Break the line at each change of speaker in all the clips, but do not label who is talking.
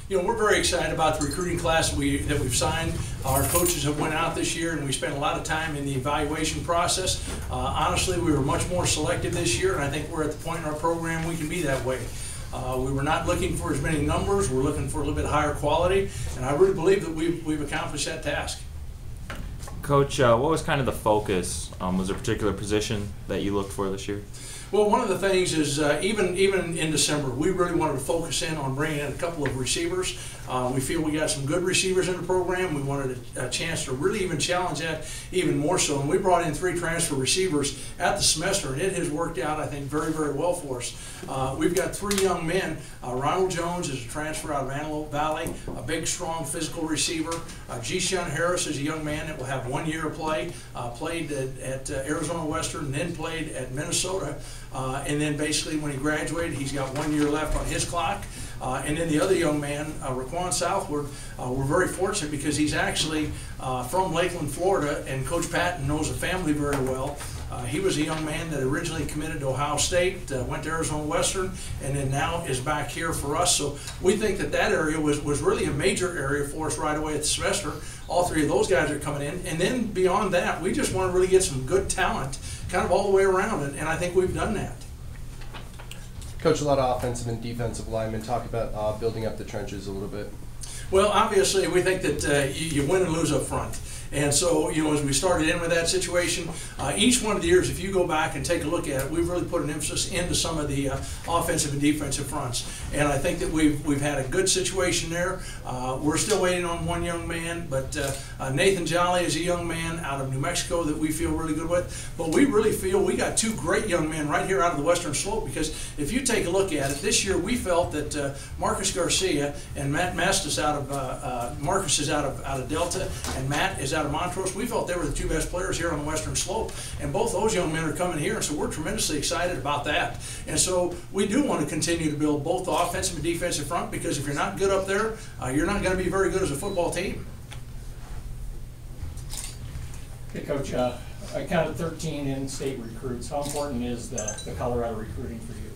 We're very excited about the recruiting class that we've signed. Our coaches have went out this year, and we spent a lot of time in the evaluation process. Honestly, we were much more selective this year, and I think we're at the point in our program we can be that way. We were not looking for as many numbers. We're looking for a little bit higher quality, and I really believe that we've accomplished that task.
Coach, what was kind of the focus? Was there a particular position that you looked for this year?
Well, one of the things is even in December, we really wanted to focus in on bringing in a couple of receivers. We feel we got some good receivers in the program. We wanted a chance to really even challenge that even more so. And we brought in 3 transfer receivers at the semester, and it has worked out, I think, very, very well for us. We've got 3 young men. Ronald Jones is a transfer out of Antelope Valley, a big, strong, physical receiver. G-Shun Harris is a young man that will have 1 year of play, played at Arizona Western, then played at Minnesota. And then basically when he graduated, he's got 1 year left on his clock. And then the other young man, Raquan Southward, we're very fortunate because he's actually from Lakeland, Florida, and Coach Patton knows the family very well. He was a young man that originally committed to Ohio State, went to Arizona Western, and then now is back here for us. So we think that area was really a major area for us right away at the semester. All 3 of those guys are coming in. And then beyond that, we just want to really get some good talent kind of all the way around, and I think we've done that.
Coach, a lot of offensive and defensive linemen. Talk about building up the trenches a little bit.
Well, obviously, we think that you win and lose up front. And so, as we started in with that situation, each one of the years, if you go back and take a look at it, we've really put an emphasis into some of the offensive and defensive fronts. And I think that we've had a good situation there. We're still waiting on 1 young man, but Nathan Jolly is a young man out of New Mexico that we feel really good with. But we really feel we got 2 great young men right here out of the Western Slope, because if you take a look at it, this year we felt that Marcus Garcia and Matt Mastis Marcus is out of Delta, and Matt is out of Montrose. We felt they were the 2 best players here on the Western Slope, and both those young men are coming here, and so we're tremendously excited about that. And so we do want to continue to build both the offensive and defensive front, because if you're not good up there, you're not going to be very good as a football team.
Hey, Coach, I counted 13 in-state recruits. How important is the Colorado recruiting for you?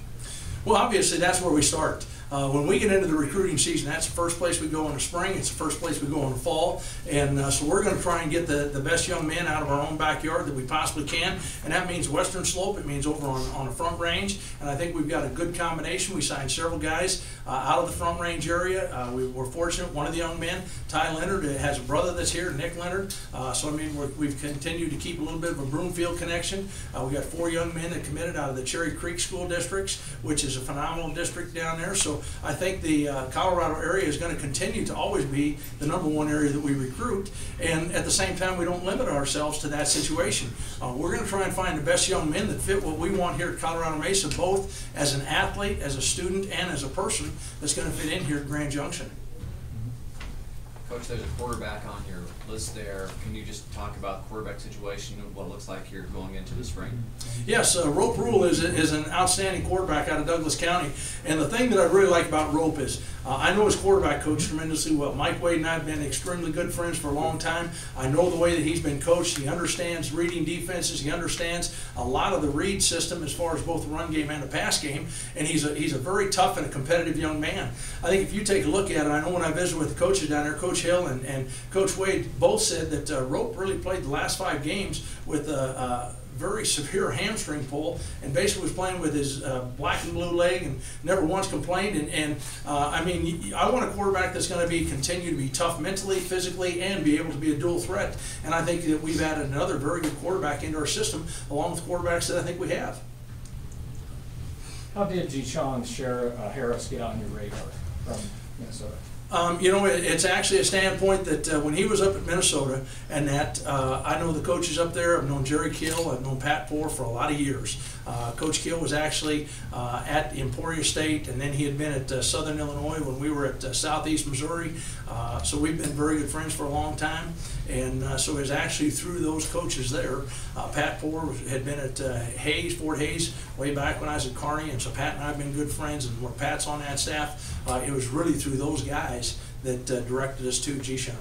Well, obviously that's where we start. When we get into the recruiting season, that's the first place we go in the spring. It's the first place we go in the fall. And so we're going to try and get the best young men out of our own backyard that we possibly can. And that means Western Slope. It means over on the Front Range. And I think we've got a good combination. We signed several guys out of the Front Range area. We were fortunate. One of the young men, Ty Leonard, has a brother that's here, Nick Leonard. So, I mean, we've continued to keep a little bit of a Broomfield connection. We got 4 young men that committed out of the Cherry Creek School Districts, which is a phenomenal district down there. So I think the Colorado area is going to continue to always be the #1 area that we recruit, and at the same time we don't limit ourselves to that situation. We're going to try and find the best young men that fit what we want here at Colorado Mesa, both as an athlete, as a student, and as a person that's going to fit in here at Grand Junction.
Coach, there's a quarterback on your list there. Can you just talk about the quarterback situation and what it looks like here going into the spring?
Yes, Rope Rule is an outstanding quarterback out of Douglas County. And the thing that I really like about Rope is I know his quarterback coach tremendously well. Mike Wade and I have been extremely good friends for a long time. I know the way that he's been coached. He understands reading defenses. He understands a lot of the read system as far as both the run game and the pass game. And he's a very tough and a competitive young man. I think if you take a look at it, I know when I visited with the coaches down there, Coach Hill and Coach Wade both said that Rope really played the last 5 games with a very severe hamstring pull, and basically was playing with his black and blue leg and never once complained. I mean, I want a quarterback that's going to continue to be tough mentally, physically, and be able to be a dual threat. And I think that we've added another very good quarterback into our system, along with quarterbacks that I think we have.
How did G-Shun Harris get on your radar from Minnesota?
It's actually a standpoint that when he was up at Minnesota, and that I know the coaches up there. I've known Jerry Kill, I've known Pat Poor for a lot of years. Coach Kill was actually at Emporia State, and then he had been at Southern Illinois when we were at Southeast Missouri. So we've been very good friends for a long time. And so it was actually through those coaches there. Pat Poor had been at Fort Hays, way back when I was at Kearney, and so Pat and I have been good friends, and when Pat's on that staff, it was really through those guys that directed us to G-Shun.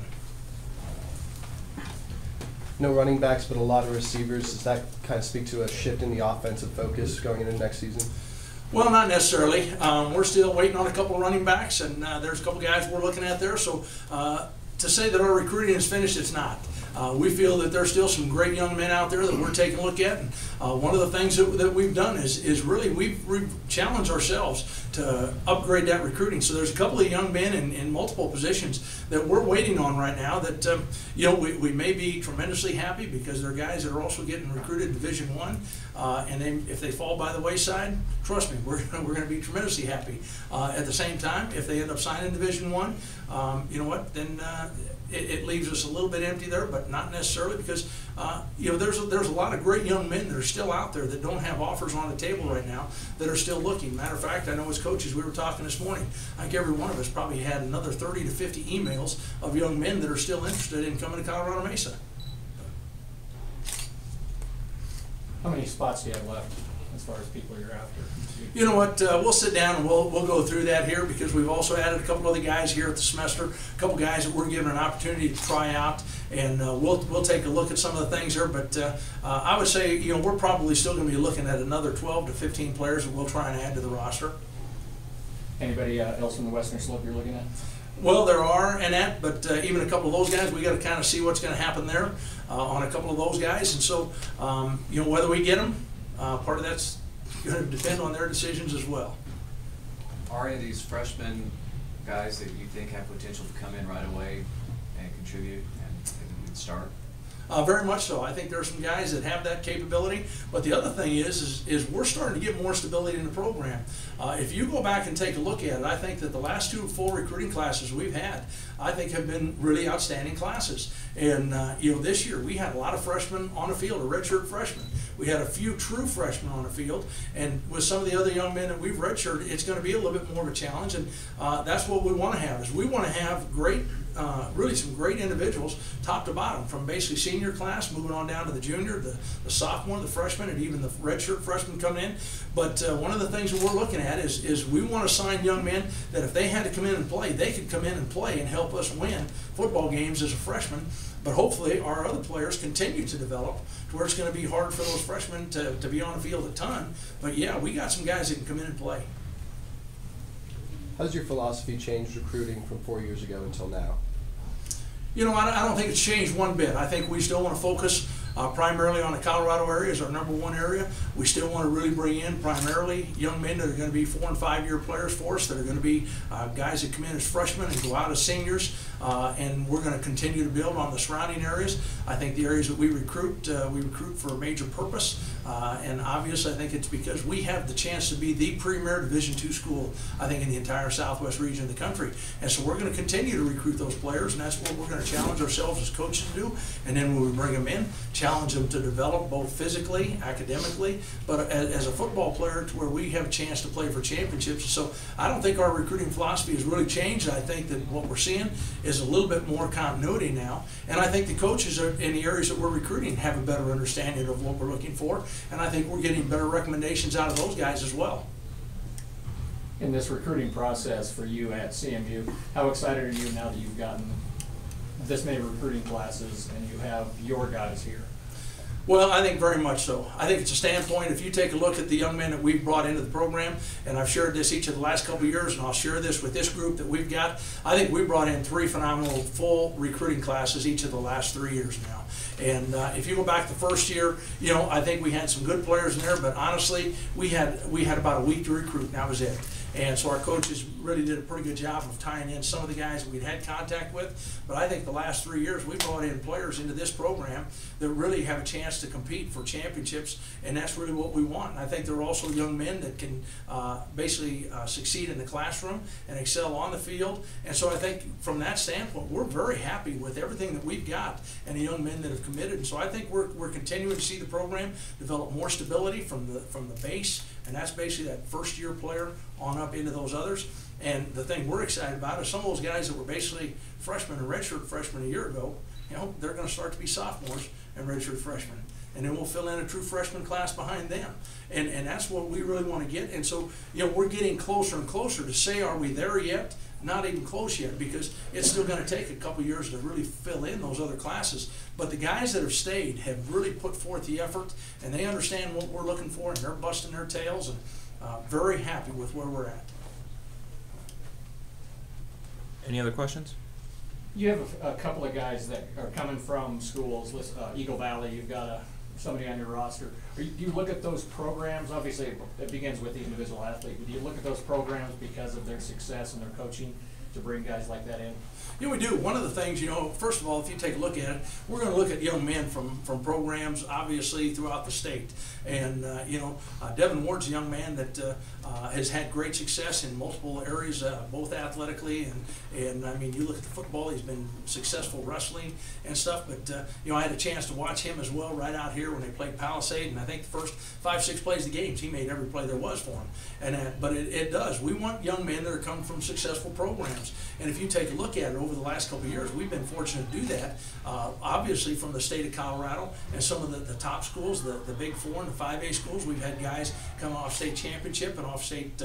No running backs, but a lot of receivers. Does that kind of speak to a shift in the offensive focus going into next season?
Well, not necessarily. We're still waiting on a couple of running backs, and there's a couple guys we're looking at there. So to say that our recruiting is finished, it's not. We feel that there's still some great young men out there that we're taking a look at. And one of the things that we've done is really we've challenged ourselves to upgrade that recruiting. So there's a couple of young men in multiple positions that we're waiting on right now that we may be tremendously happy because they're guys that are also getting recruited in Division I. And if they fall by the wayside, trust me, we're going to be tremendously happy. At the same time, if they end up signing Division I, you know what, then it leaves us a little bit empty there, but not necessarily because there's a lot of great young men that are still out there that don't have offers on the table right now that are still looking. Matter of fact, I know as coaches we were talking this morning. I think every one of us probably had another 30 to 50 emails of young men that are still interested in coming to Colorado Mesa.
How many spots do you have left as far as people you're after?
You know what, we'll sit down and we'll go through that here because we've also added a couple other guys here at the semester, a couple guys that we're given an opportunity to try out, and we'll take a look at some of the things here. But I would say, we're probably still going to be looking at another 12 to 15 players that we'll try and add to the roster.
Anybody else from the Western Slope you're looking at?
Well, there are, but even a couple of those guys, we got to kind of see what's going to happen there on a couple of those guys. And so, whether we get them, part of that's going to depend on their decisions as well.
Are any of these freshmen guys that you think have potential to come in right away and contribute and start?
Very much so. I think there are some guys that have that capability, but the other thing is we're starting to get more stability in the program. If you go back and take a look at it, I think that the last two full recruiting classes we've had, I think have been really outstanding classes. And this year we had a lot of freshmen on the field, a redshirt freshmen. We had a few true freshmen on the field, and with some of the other young men that we've redshirted, it's going to be a little bit more of a challenge. And that's what we want to have. Is we want to have really some great individuals, top to bottom, from basically senior class, moving on down to the junior, the sophomore, the freshman, and even the redshirt freshmen coming in. But one of the things that we're looking at is we want to sign young men that if they had to come in and play, they could come in and play and help us win football games as a freshman. But hopefully our other players continue to develop to where it's going to be hard for those freshmen to be on the field a ton. But yeah, we got some guys that can come in and play.
How's your philosophy changed recruiting from 4 years ago until now?
I don't think it's changed one bit. I think we still want to focus primarily on the Colorado area as our #1 area. We still want to really bring in primarily young men that are going to be 4- and 5-year players for us, that are going to be guys that come in as freshmen and go out as seniors, and we're going to continue to build on the surrounding areas. I think the areas that we recruit for a major purpose, and obviously I think it's because we have the chance to be the premier Division II school, I think, in the entire southwest region of the country. And so we're going to continue to recruit those players, and that's what we're going to challenge ourselves as coaches to do. And then when we bring them in, challenge them to develop both physically, academically, but as a football player to where we have a chance to play for championships. So I don't think our recruiting philosophy has really changed. I think that what we're seeing is a little bit more continuity now. And I think the coaches in the areas that we're recruiting have a better understanding of what we're looking for. And I think we're getting better recommendations out of those guys as well.
In this recruiting process for you at CMU, how excited are you now that you've gotten this many recruiting classes and you have your guys here?
Well, I think very much so. I think it's a standpoint, if you take a look at the young men that we've brought into the program, and I've shared this each of the last couple of years, and I'll share this with this group that we've got, I think we brought in 3 phenomenal full recruiting classes each of the last 3 years now. And if you go back the first year, I think we had some good players in there, but honestly, we had about a week to recruit, and that was it. And so our coaches really did a pretty good job of tying in some of the guys that we'd had contact with. But I think the last 3 years we brought in players into this program that really have a chance to compete for championships, and that's really what we want. And I think there are also young men that can basically succeed in the classroom and excel on the field. And so I think from that standpoint, we're very happy with everything that we've got and the young men that have committed. And so I think we're continuing to see the program develop more stability from the base, and that's basically that first-year player on up into those others. And the thing we're excited about is some of those guys that were basically freshmen and redshirt freshmen a year ago, they're going to start to be sophomores and redshirt freshmen. And then we'll fill in a true freshman class behind them. And that's what we really want to get. And so, we're getting closer and closer to say, are we there yet? Not even close yet, because it's still going to take a couple years to really fill in those other classes. But the guys that have stayed have really put forth the effort, and they understand what we're looking for, and they're busting their tails. And very happy with where we're at.
Any other questions?
You have a couple of guys that are coming from schools, Eagle Valley, you've got somebody on your roster. Do you look at those programs, obviously it begins with the individual athlete, but do you look at those programs because of their success and their coaching to bring guys like that in?
Yeah, we do. One of the things, first of all, if you take a look at it, we're going to look at young men from programs, obviously, throughout the state. And, Devon Ward's a young man that has had great success in multiple areas, both athletically and I mean, you look at the football, he's been successful wrestling and stuff. But, I had a chance to watch him as well right out here when they played Palisade. And I think the first 5-6 plays of the games, he made every play there was for him. But it does. We want young men that are coming from successful programs. And if you take a look at it over the last couple of years, we've been fortunate to do that. Obviously from the state of Colorado and some of the top schools, the Big Four and the 5A schools, we've had guys come off state championship and off state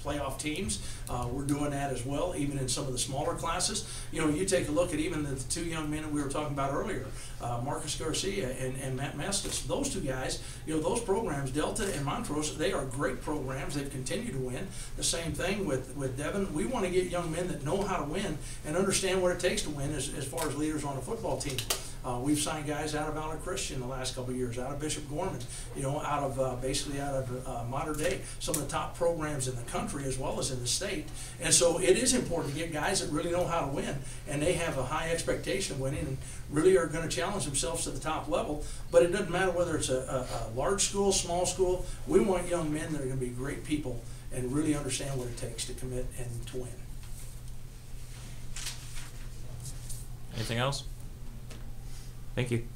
playoff teams. We're doing that as well, even in some of the smaller classes. You take a look at even the two young men that we were talking about earlier, Marcus Garcia and Matt Mestis. Those two guys, those programs, Delta and Montrose, they are great programs. They've continued to win. The same thing with Devon. We want to get young men that know how to win and understand what it takes to win as far as leaders on a football team. We've signed guys out of Valor Christian the last couple of years, out of Bishop Gorman, out of Modern Day, some of the top programs in the country as well as in the state. And so it is important to get guys that really know how to win, and they have a high expectation of winning and really are going to challenge themselves to the top level. But it doesn't matter whether it's a large school, small school. We want young men that are going to be great people and really understand what it takes to commit and to win.
Anything else? Thank you.